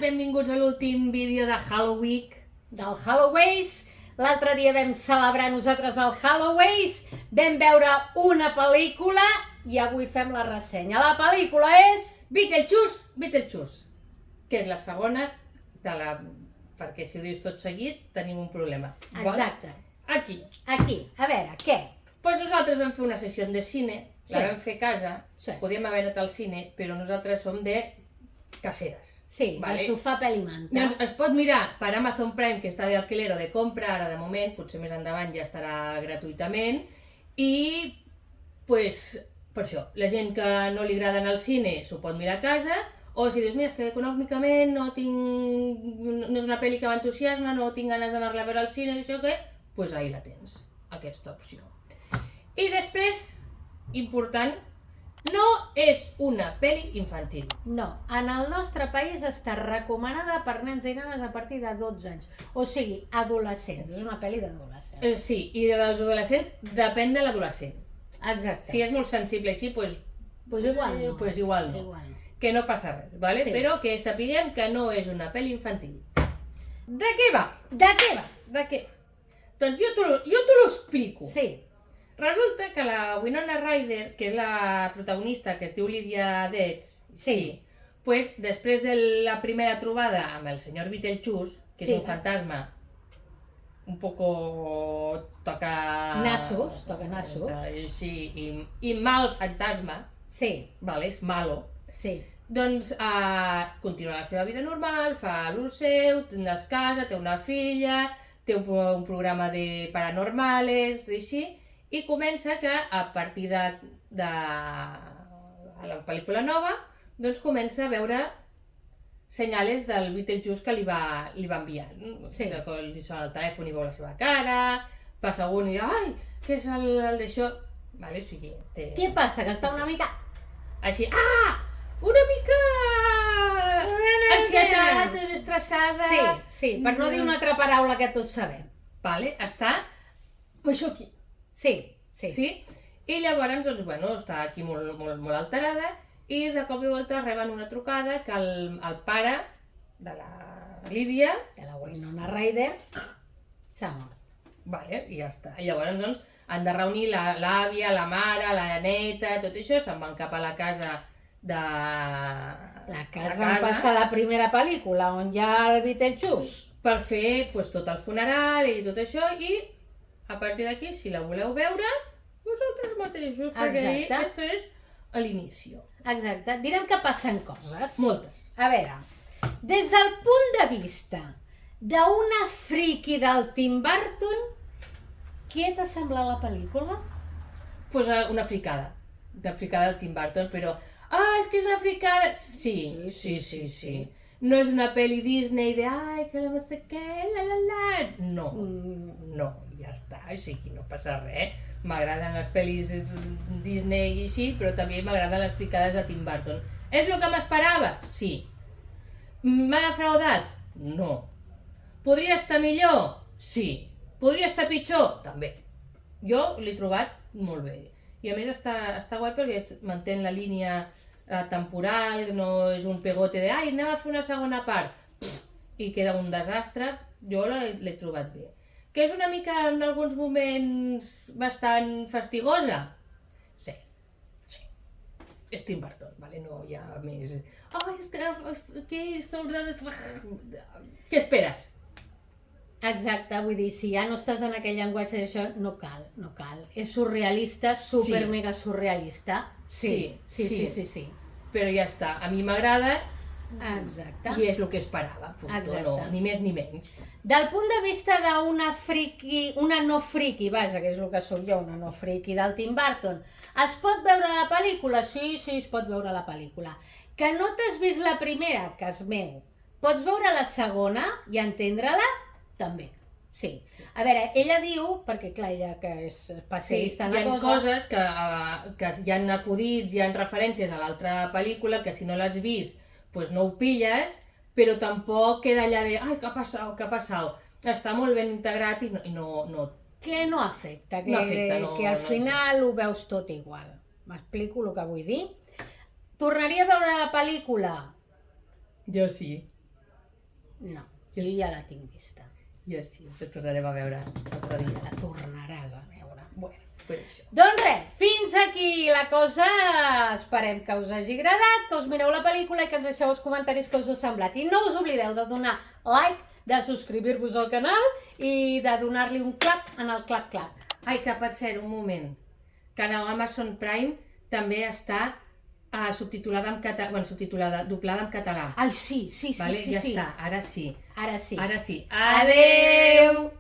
benvinguts a l'últim vídeo de Halloween. Del Halloween. L'altre dia vam celebrar nosaltres el Halloween, vam veure una pel·lícula i avui fem la ressenya. La pel·lícula és... Beetlejuice, que és la segona de la... perquè si ho dius tot seguit tenim un problema. Exacte. Aquí. A veure, què? Doncs nosaltres vam fer una sessió de cine, la Sí. vam fer a casa, Sí. podíem haver anat al cine, però nosaltres som de caseres. Sí, Vale. del sofà, pèl i manta. Doncs es pot mirar per Amazon Prime, que està de alquiler o de compra, ara de moment, potser més endavant ja estarà gratuïtament, i pues, per això, la gent que no li agrada anar al cine s'ho pot mirar a casa, o si dius, mira, és que econòmicament no és una pel·li que m'entusiasma, no tinc ganes d'anar-la a veure al cine, això què, doncs ahí la tens, aquesta opció. I després, important, no és una pel·li infantil. No, en el nostre país està recomanada per nens i nenes a partir de 12 anys. O sigui, adolescents. És una pel·li d'adolescents. Sí, i dels adolescents depèn de l'adolescent. Exacte. Si és molt sensible així, doncs Pues igual no. Pues igual no. Igual. Que no passa res, ¿vale? Sí. Però que sapiguem que no és una pel·li infantil. De què va? De què va? De què? Doncs jo te lo explico. Sí. Resulta que la Winona Ryder, que és la protagonista, que es diu Lydia Deetz, Sí. pues, després de la primera trobada amb el senyor Beetlejuice, que és Sí. un fantasma un poco toca Nassos. Sí, i mal fantasma, Sí. vale, és malo, Sí. doncs continua la seva vida normal, fa el seu, es casa, té una filla, té un programa de paranormales, i així, i comença que a partir de la pel·lícula nova, doncs comença a veure senyales del Beetlejuice que li va enviant. Sí. Que li sona el telèfon i veu la seva cara, passa algun i diu, ai, què és el d'això? Vale, o sigui, té... Què passa? Que està una mica... Així, una mica ansietat, estressada... Sí, per no dir una altra paraula que tots sabem. Vale, està això aquí. Sí. Sí? I llavors, doncs, bueno, està aquí molt alterada i de cop i volta reben una trucada que el pare de la Lídia... De la Winona Ryder s'ha mort. Vale, i ja està. I llavors, doncs, han de reunir l'àvia, la mare, la neta, tot això, se'n van cap a la casa de... La casa on passa la primera pel·lícula, on hi ha el Beetlejuice. Per fer pues, tot el funeral i tot això, i a partir d'aquí, si la voleu veure, vosaltres mateixos, perquè ahí esto és a l'inici. Exacte. Direm que passen coses. Moltes. A veure, des del punt de vista d'una friki del Tim Burton, què t'ha semblat la pel·lícula? Pues una fricada del Tim Burton, però... és que és una fricada... Sí. No és una pel·li Disney de... Ai, que no sé què, la... No, ja està, o sigui, no passa res. M'agraden les pel·lis Disney i així, però també m'agraden les fricades de Tim Burton. És el que m'esperava? Sí. M'ha defraudat? No. Podria estar millor? Sí. Podria estar pitjor? També. Jo l'he trobat molt bé. I a més està guai perquè mantén la línia temporal, no és un pegote de ai, anem a fer una segona part i queda un desastre. Jo l'he trobat bé. Que és una mica en alguns moments bastant fastigosa? Sí. És Tim Burton, vale? No hi ha més... Què esperes? Exacte, vull dir, si ja no estàs en aquell llenguatge d'això, no cal. És surrealista, super mega surrealista. Sí. Però ja està, a mi m'agrada Exacte. i és el que esperava, no, ni més ni menys. Del punt de vista d'una friki, una no friki, vaja, que és el que sóc jo, una no friki del Tim Burton, es pot veure la pel·lícula? Sí, es pot veure la pel·lícula. Que no t'has vist la primera, cas meu, pots veure la segona i entendre-la? També, sí. A veure, ella diu, perquè clar, ella que és especialista en la cosa... Hi ha coses que hi ha acudits, hi ha referències a l'altra pel·lícula, que si no l'has vist, doncs no ho pilles, però tampoc queda allà de ai, què ha passat? Està molt ben integrat i no... Que no afecta, que al final ho veus tot igual. M'explico el que vull dir? Tornaria a veure la pel·lícula? Jo sí. No, jo ja la tinc vista. Jo sí, la tornarem a veure l'altre dia. La tornaràs a veure. Bueno, pues això. Doncs res, fins aquí la cosa. Esperem que us hagi agradat, que us mireu la pel·lícula i que ens deixeu els comentaris que us ha semblat. I no us oblideu de donar like, de subscriure-vos al canal i de donar-li un clap en el clap-clap. Ai, que per cert, un moment, que en Amazon Prime també està subtitulada en català, bueno, doblada en català. Ai, sí. Vale? Ja està, ara sí. Ara sí. Ara sí. Adeu!